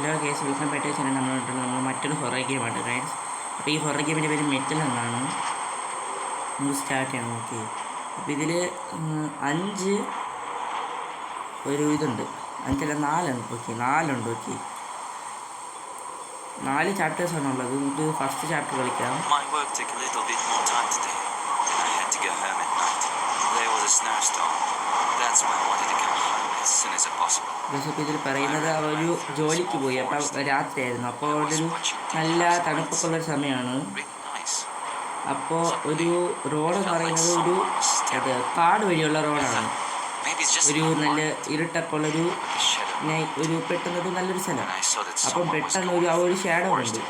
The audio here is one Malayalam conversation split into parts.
Hello guys welcome back to channel. നമ്മൾ മറ്റൊരു ഹൊറർ ഗെയിമാണ് ഗൈസ്. അപ്പോൾ ഈ ഹൊറർ ഗെയിമിൻ്റെ പേര് മെറ്റൽ എന്നാണ്. നമുക്ക് സ്റ്റാർട്ട് ചെയ്യണം. ഓക്കെ, അപ്പോൾ ഇതിൽ 5 ഒരു ഇതുണ്ട്, 5 അല്ല 4 ഓക്കെ 4 ഓക്കെ 4 ചാപ്റ്റേഴ്സാണുള്ളത്. നമുക്ക് ഫസ്റ്റ് ചാപ്റ്റർ കളിക്കാം. ഇതിൽ പറയുന്നത് ഒരു ജോലിക്ക് പോയി, അപ്പം രാത്രിയായിരുന്നു. അപ്പോൾ ഒരു നല്ല തണുപ്പൊക്കെ ഉള്ളൊരു സമയമാണ്. അപ്പോൾ ഒരു റോഡെന്ന് പറയുന്നത് ഒരു കാട് വഴിയുള്ള റോഡാണ്. ഒരു നല്ല ഇരുട്ടൊക്കെ ഉള്ളൊരു പെട്ടെന്നൊരു നല്ലൊരു സ്ഥലം. അപ്പം പെട്ടെന്ന് ഒരു ഷാഡോ ഉണ്ട്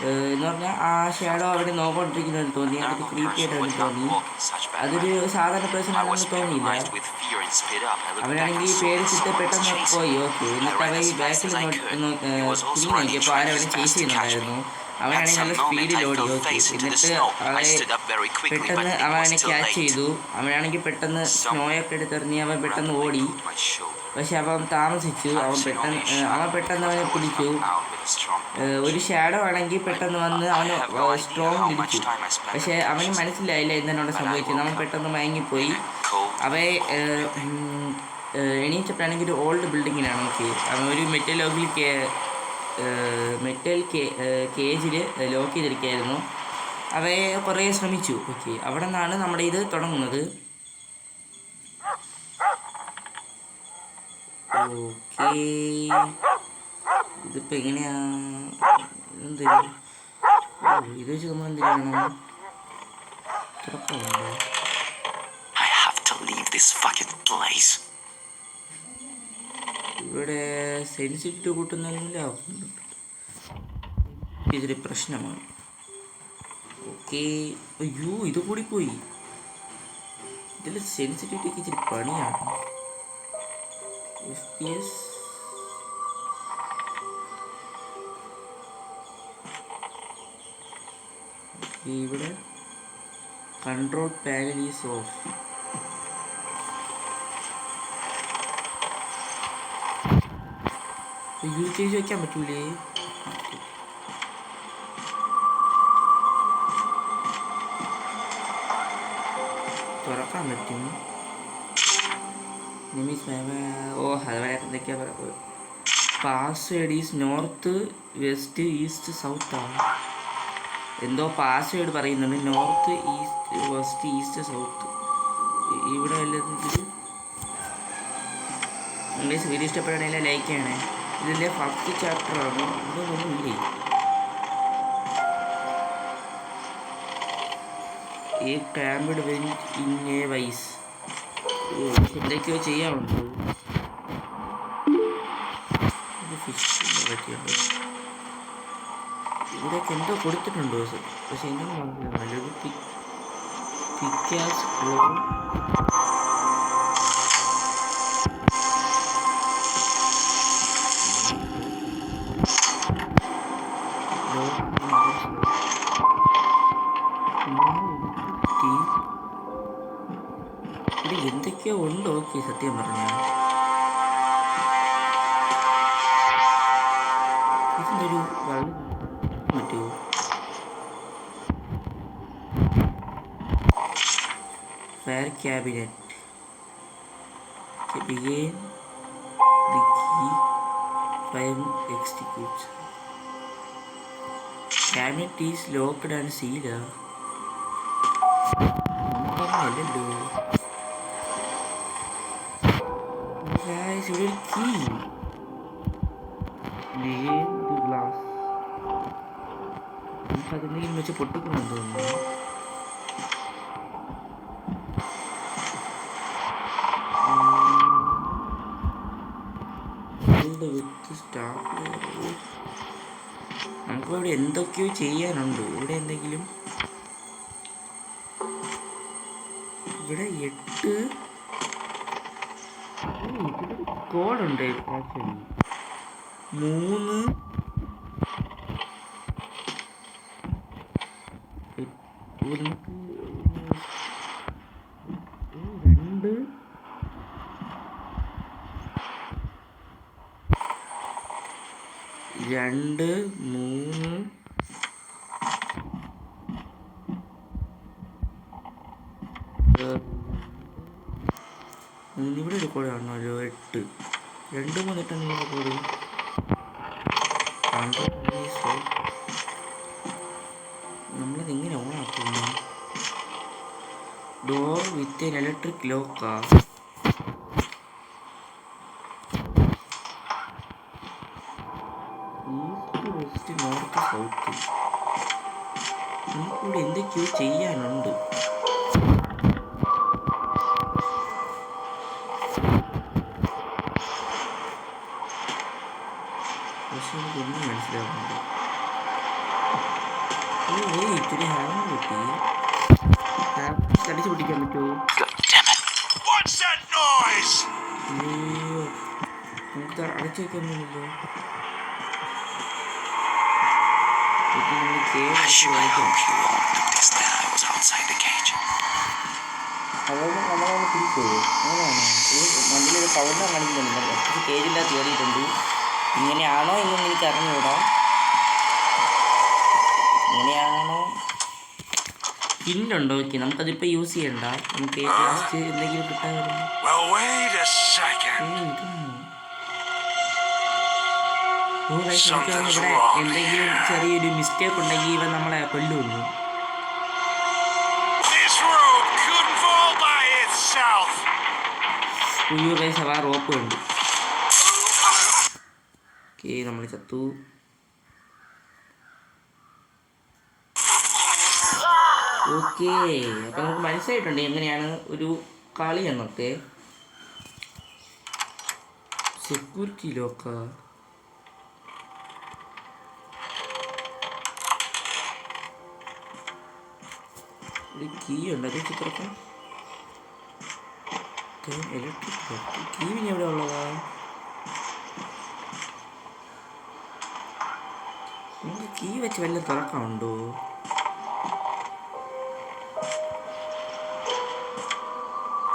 എന്ന് പറഞ്ഞാൽ ആ ഷാഡോ അവിടെ നോക്കിക്കൊണ്ടിരിക്കുന്നതെന്ന് തോന്നി. അതൊരു ക്രീപ്പി ആയിട്ടാണ് തോന്നി. അതൊരു സാധാരണ പേഴ്സൺ ആണെന്ന് തോന്നിയില്ല. അവനാണെങ്കിൽ പേടിച്ചിട്ട് പെട്ടെന്ന് പോയി. ഓക്കെ, എന്നിട്ട് അവൻ ഈ ബാക്കിൽ നോക്കിയപ്പോൾ ആരവനെ ചേസ് ചെയ്യുന്നുണ്ടായിരുന്നു. അവനാണെങ്കിൽ നല്ല സ്പീഡിൽ ഓടി. ഓക്കെ, എന്നിട്ട് പെട്ടെന്ന് അവനെ ക്യാച്ച് ചെയ്തു. അവനാണെങ്കിൽ പെട്ടെന്ന് സ്നോയൊക്കെ എടുത്തെറിഞ്ഞ് അവൻ പെട്ടെന്ന് ഓടി. പക്ഷെ അവൻ താമസിച്ചു. അവൻ പെട്ടെന്ന് അവനെ പിടിച്ചു. ഒരു ഷാഡോ ആണെങ്കിൽ പെട്ടെന്ന് വന്ന് അവന് സ്ട്രോങ് ഇടിച്ചു. പക്ഷെ അവന് മനസ്സിലായില്ല എന്തിനോട് സംഭവിച്ചത്. അവൻ പെട്ടെന്ന് മയങ്ങിപ്പോയി. അവയെ എണീറ്റപ്പോഴാണെങ്കിൽ ഒരു ഓൾഡ് ബിൽഡിങ്ങിലാണ്. ഓക്കെ, അവൻ ഒരു മെറ്റൽ കേജിൽ ലോക്ക് ചെയ്തിരിക്കുകയായിരുന്നു. അവയെ കുറേ ശ്രമിച്ചു. ഓക്കെ, അവിടെ നിന്നാണ് നമ്മുടെ ഇത് തുടങ്ങുന്നത്. ഓക്കെ, ഇതിപ്പോൾ എങ്ങനെയാ എന്ത് ഇത് വെച്ച് നമ്മൾ എന്ത് ചെയ്യണം? തുറക്കാറുണ്ടോ? ഇവിടെ സെൻസിറ്റിവിറ്റി കൂട്ടുന്നില്ല, ഇതൊരു പ്രശ്നമാണ്. ഓക്കെ, അയ്യോ ഇത് കൂടി പോയി. ഇതിൽ സെൻസിറ്റിവിറ്റിക്ക് ഇച്ചിരി പണിയാണ്. FPS ഇവിടെ control panel is of. Use ചെയ്ത് വയ്ക്കാൻ പറ്റൂലേ? തുറക്കാൻ പറ്റും. അതുവരെ എന്തൊക്കെയാ പറയുക? Password is north west east south ആണ്. എന്തോ പാസ്വേഡ് പറയുന്നുണ്ട്. North east west east south. ഇവിടെ വല്ലതും ഇംഗ്ലീഷ് വീഡിയോ ഇഷ്ടപ്പെടുകയാണെങ്കിൽ ലൈക്ക് ചെയ്യണേ. ഇതിൻ്റെ ഫസ്റ്റ് ചാപ്റ്ററാണ്. ഇതൊന്നും ഇല്ലേ? ഈ ക്യാമ്പിഡ് വെഞ്ച് ഇൻ എ വൈസ് എന്തൊക്കെയോ ചെയ്യാറുണ്ട്. ഇവിടെയൊക്കെ എന്തോ കൊടുത്തിട്ടുണ്ടോ? പക്ഷെ എന്തെങ്കിലും മനസ്സിലാവും. നല്ലൊരു പിക്കാസ് ഇവിടെ എന്തൊക്കെയോ ഉണ്ട്. ഓക്കെ, സത്യം പറഞ്ഞാൽ ഇതിൻ്റെ ഒരു വളരെ പറ്റുമോ? Fire cabinet begin the key fire executes. Cabinet is locked and sealed. അല്ലല്ലോ guys, ഇവിടെ key begin the glass. നമുക്കതെന്തെങ്കിലും വെച്ച് പൊട്ടിക്കുന്നുണ്ടോ? നമുക്കിവിടെ എന്തൊക്കെയോ ചെയ്യാനുണ്ട്. ഇവിടെ എന്തെങ്കിലും ഇവിടെ 8 കോഡുണ്ട്. ആക്ച്വലി 3 2 2 3 ഇവിടെ ഒരു കോഡ് കാണണമല്ലോ 8 2 3 8 കോഡ് നമ്മളിത് എങ്ങനെ ഓണാക്കുന്നു? ഡോർ വിത്ത് ഇലക്ട്രിക് ലോക്കാ? East west north south. നമുക്കിവിടെ എന്തൊക്കെയോ ചെയ്യാനുണ്ട്. പക്ഷെ എനിക്കൊന്നും മനസ്സിലാവുന്നുണ്ട്. ഇത്തിരി ഹാങ് കിട്ടി. കടിച്ചു പിടിക്കാൻ പറ്റുമോ? അയ്യോ, നമുക്ക് അടച്ചു വയ്ക്കാനൊന്നുമില്ലല്ലോ. അതുകൊണ്ട് നമ്മളൊന്ന് പിടിക്കോ? അങ്ങനെയാണോ? മണ്ണിലൊരു കൗണ്ടർ കാണിക്കുന്നുണ്ട്. കുറച്ച് കേജില്ലാതെ കയറിയിട്ടുണ്ട്. ഇങ്ങനെയാണോ എന്നൊന്നും എനിക്ക് അറിഞ്ഞുകൂടാ. ഇങ്ങനെയാണോ? പിന്നുണ്ടോ? ഓക്കെ, നമുക്കതിപ്പോൾ യൂസ് ചെയ്യണ്ട. നമുക്ക് ലാസ്റ്റ് എന്തെങ്കിലും കിട്ടാൻ വരുന്നു. ഇവിടെ എന്തെങ്കിലും ചെറിയൊരു മിസ്റ്റേക്ക് ഉണ്ടെങ്കിൽ ഇവൻ നമ്മളെ കൊല്ലുന്നു. ഉയ്യോ ഗൈസ്, ആ റോപ്പ് ഉണ്ട്. ഓക്കെ, നമ്മൾ ചത്തു. ഓക്കെ, അപ്പം നമുക്ക് മനസ്സിലായിട്ടുണ്ട് എങ്ങനെയാണ് ഒരു കളി എന്നൊക്കെ. സെക്യൂരിറ്റി ലോക്കാ? ഒരു കീ ഉണ്ട്, അത് ചിത്രത്തിൽ ഇലക്ട്രിക് ലോക്ക്. കീ പിന്നെ എവിടെ ഉള്ളതാ? നമുക്ക് കീ വെച്ച് വല്ല തുറക്കാനുണ്ടോ?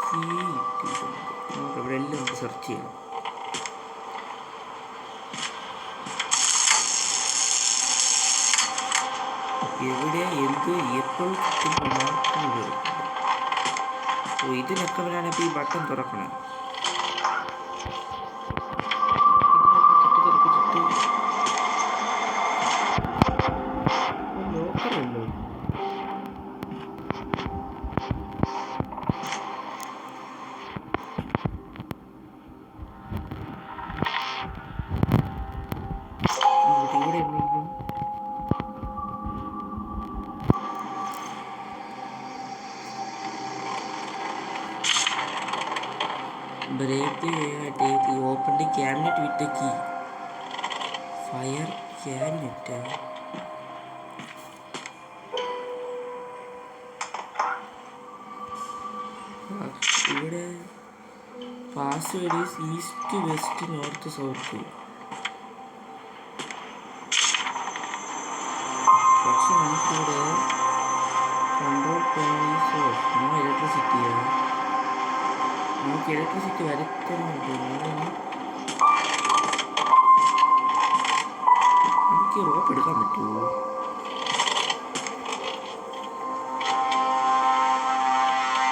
കീ കിട്ടിയിട്ടുണ്ട്. നമുക്ക് ഇവിടെ എല്ലാം നമുക്ക് സെർച്ച് ചെയ്യണം. എവിടെ എന്ത് എപ്പോൾ കിട്ടുന്നുണ്ട്? ഓ, ഇതിനൊക്കെ വരാനപ്പോൾ ഈ ബട്ടൺ തുറക്കണം. ലോക്കറുണ്ടോ? ഇവിടെ എന്തെങ്കിലും break the take open the cabinet with the key. Fire cabinet. ഇവിടെ password is east west north south. പക്ഷെ നമുക്കിവിടെ control panel is off. No ഇലക്ട്രിസിറ്റിയാണ്. നമുക്ക് ഇലക്ട്രിസിറ്റി വരുത്തുന്നുണ്ട്. നമുക്ക് ഈ റോപ്പ് എടുക്കാൻ പറ്റുമോ?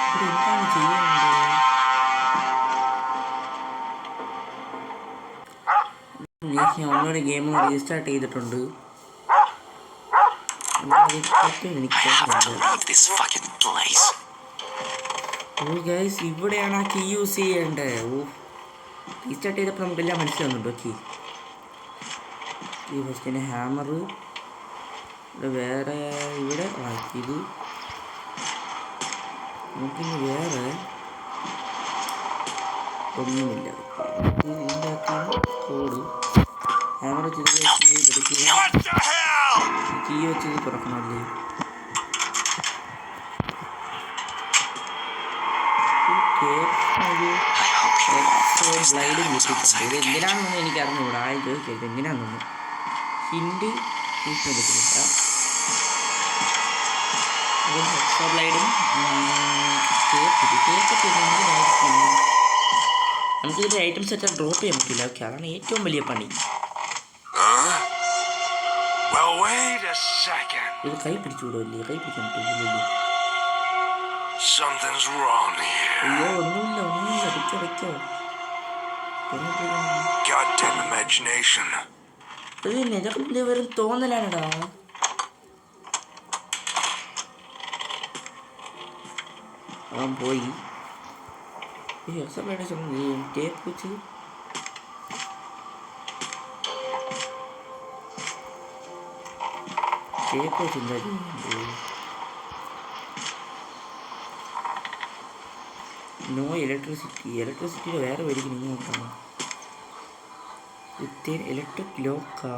ഇവിടെ എന്താണ് ചെയ്യാനുള്ളത്? ഞാൻ ഒന്നുകൂടെ ഗെയിം റീസ്റ്റാർട്ട് ചെയ്തിട്ടുണ്ട്. ഇവിടെയാണ് ആ കീ യൂസ് ചെയ്യേണ്ടത്. റീസ്റ്റാർട്ട് ചെയ്തപ്പോൾ നമുക്കെല്ലാം മനസ്സിലാവുന്നുണ്ട്. ഓക്കെ, ഈ ഫസ്റ്റിന് ഹാമർ വേറെ ഇവിടെ ആക്കിയത്. നമുക്കിനി വേറെ ഒന്നുമില്ല. ഇതിൻ്റെ അകത്ത് കോഡ് ഹാമർ വെച്ച് കീ വെച്ച് തുറക്കണമല്ലേ? ബ്ലൈഡ് കിട്ടിയിട്ടുണ്ട്. ഇത് എന്തിനാണെന്നൊന്നും എനിക്ക് അറിഞ്ഞുകൂടാ. ചോദിക്കരുത് എന്തിനാണെന്നൊന്നും. ഹിൻഡ് യൂസ് ചെയ്തിട്ടില്ല. ബ്ലൈഡും നമുക്കിതിൻ്റെ ഐറ്റംസ് ഒക്കെ ഡ്രോപ്പ് ചെയ്യാൻ പറ്റില്ല. ഓക്കെ, അതാണ് ഏറ്റവും വലിയ പണി. ഇത് കൈ പിടിച്ചുവിടുമല്ലേ? കൈ പിടിക്കാൻ പറ്റില്ലേ? അയ്യോ ഒന്നുമില്ല വെച്ചോ ഇത് നിനക്ക് വെറും തോന്നലാണടാ. അവൻ പോയി ടേപ്പ് വെച്ച് എന്താ നോ ഇലക്ട്രിസിറ്റിയുടെ വേറെ വരിക്കും നിങ്ങൾ നോക്കണം. വിത്ത് ഇലക്ട്രിക് ലോക്കാ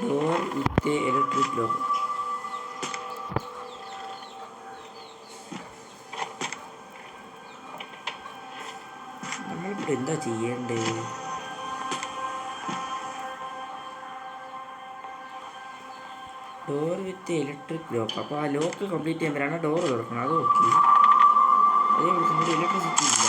ഡോർ വിത്ത് ഇലക്ട്രിക് ലോക്ക്. നമ്മളിവിടെ എന്താ ചെയ്യേണ്ടത്? Door with electric lock. അപ്പോൾ ആ ലോക്ക് കംപ്ലീറ്റ് ചെയ്യുമ്പോഴാണ് ഡോർ തുറക്കണം. അത് ഓക്കെ. അതേ വിളിക്കുമ്പോൾ ഇലക്ട്രിസിറ്റി ഇല്ല.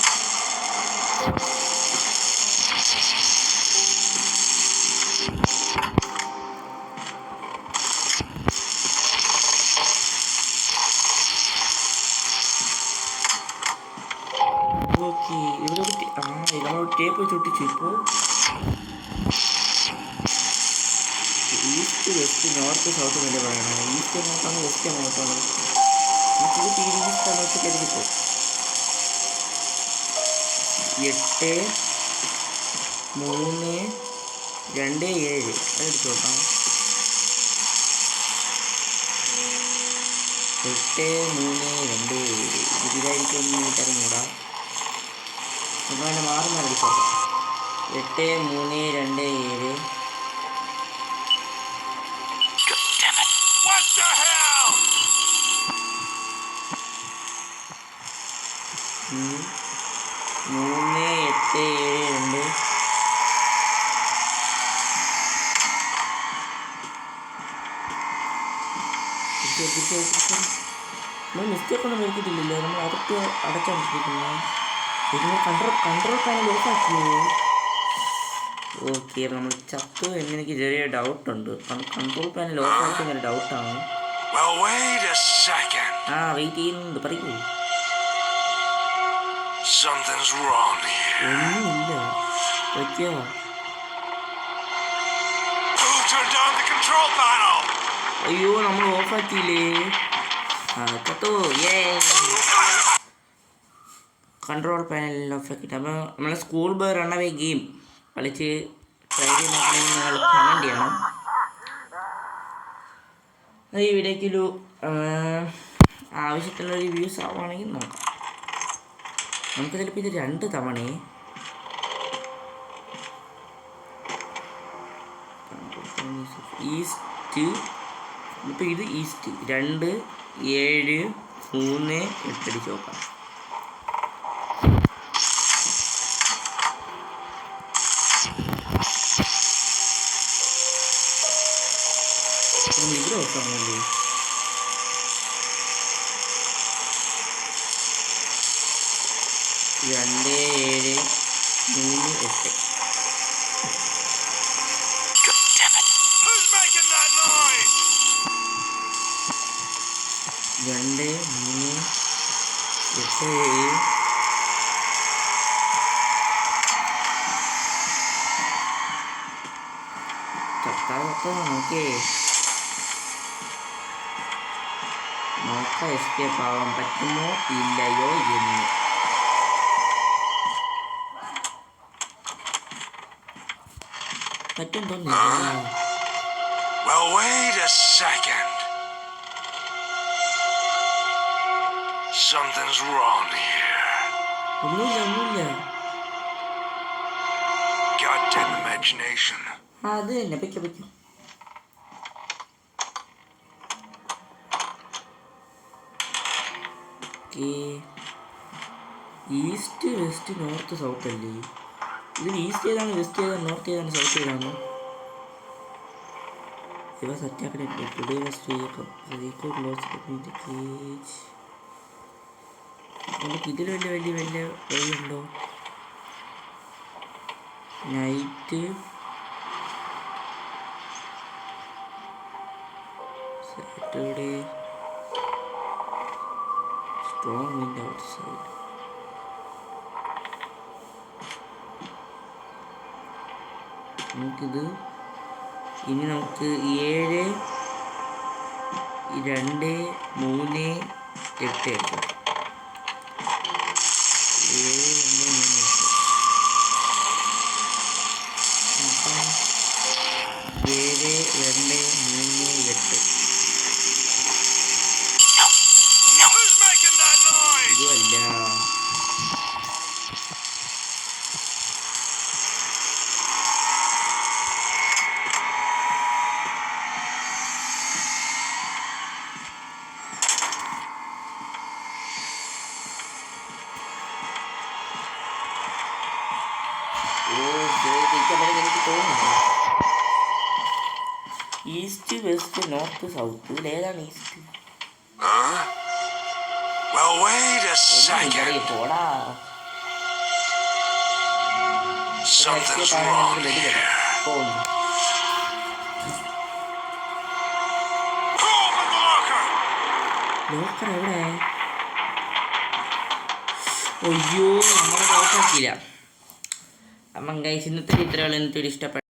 ഓക്കെ ഇവിടെ നമ്മൾ ടേപ്പ് വെച്ച് ഒട്ടിച്ചു. ഇപ്പോൾ ഈസ്റ്റ് വെസ്റ്റ് നോർത്ത് സൗത്ത് എന്നല്ലേ പറയണത്. ഈസ്റ്റ് എങ്ങോട്ടാണ് വെസ്റ്റ് എങ്ങോട്ടാണ്? നമുക്കിത് തീരെ ഈസ്റ്റാണ് വെച്ച് കരുതിപ്പോ. 8 3 2 7 അതെടുത്ത് നോക്കാം. 8 3 2 7 ഇതിലായിരിക്കും എനിക്കറിഞ്ഞൂടാ. അപ്പോൾ അതിനെ മാറി അടിച്ചോക്കാം. 8 3 2 7 3 8 7 2 നമ്മൾ മിസ്റ്റേക്ക് ഒന്നും വരുത്തിയിട്ടില്ലല്ലോ. നമ്മൾ അതൊക്കെ അടച്ചാണ്ടിരിക്കുന്നത്. ഇതിന് കൺട്രോൾ പാനൽ ഓഫാക്കിയോ? ഓക്കെ നമ്മൾ ചത്തു എന്നെനിക്ക് ചെറിയ ഡൗട്ടുണ്ട്. കൺട്രോൾ പാനൽ ഓഫാക്കിയെന്നൊരു ഡൗട്ടാണ്. വെയിറ്റ് ചെയ്യുന്നുണ്ട്. പറയൂ. ഒന്നുമില്ല വെക്കോ. അയ്യോ നമ്മൾ ഓഫാക്കിയില്ലേ? ചത്തു. കൺട്രോൾ പാനൽ ഓഫാക്കിയിട്ട് അപ്പോൾ നമ്മളെ സ്കൂൾ ബോയ് റണ്ണവേ ഗെയിം കളിച്ച് ട്രൈ ചെയ്യുന്നതാണെങ്കിൽ നിങ്ങൾ കമൻറ്റ് ചെയ്യണം. അത് ഈ വീഡിയോയ്ക്കൊരു ആവശ്യത്തിനുള്ളൊരു വ്യൂസ് ആവുകയാണെങ്കിൽ നോക്കാം. നമുക്ക് ചിലപ്പോൾ ഇത് 2 തവണ ഈസ്റ്റ്. ഇപ്പോൾ ഇത് ഈസ്റ്റ് 2 7 3 8 അടിച്ച് നോക്കാം. ഇവിടെ നോക്കാമല്ലേ? 2 7 3 8 2 3 8 നോക്കേ നോക്കാം എസ്കേപ്പ് ആവാൻ പറ്റുമോ ഇല്ലയോ എന്ന്. പറ്റും തോന്നുന്നില്ല. ഒന്നുമില്ല. അത് തന്നെ പറ്റും. ഈസ്റ്റ് വെസ്റ്റ് നോർത്ത് സൗത്ത് അല്ലേ? ഇതിൽ ഈസ്റ്റ് ഏതാണ്, വെസ്റ്റ് ഏതാണ്, നോർത്ത് ഏതാണ്, സൗത്ത് ഏതാണ്? ഇവ സെറ്റാക്കണേ. നമുക്ക് ഇതിൽ വലിയ വഴിയുണ്ടോ? Night Saturday strong wind out side. നമുക്കിത് ഇനി നമുക്ക് 7, 2, 3, 8 എടുക്കാം. 7, 2, 3, 8. 7, 2, 3, 8. ഇതുമല്ല. എനിക്ക് തോന്നുന്നു ഈസ്റ്റ്, വെസ്റ്റ്, നോർത്ത്, സൗത്ത്. ഇതിലേതാണ് ഈസ്റ്റ്? പോടാ. ലോക്കർ എവിടെ? അയ്യോ, നമ്മളെ ലോക്കാക്കിയില്ല. അപ്പം ഗൈസ്, ഇന്നത്തെ ഇത്രയുള്ള ഇന്നത്തെ ഒരു ഇഷ്ടപ്പെട്ട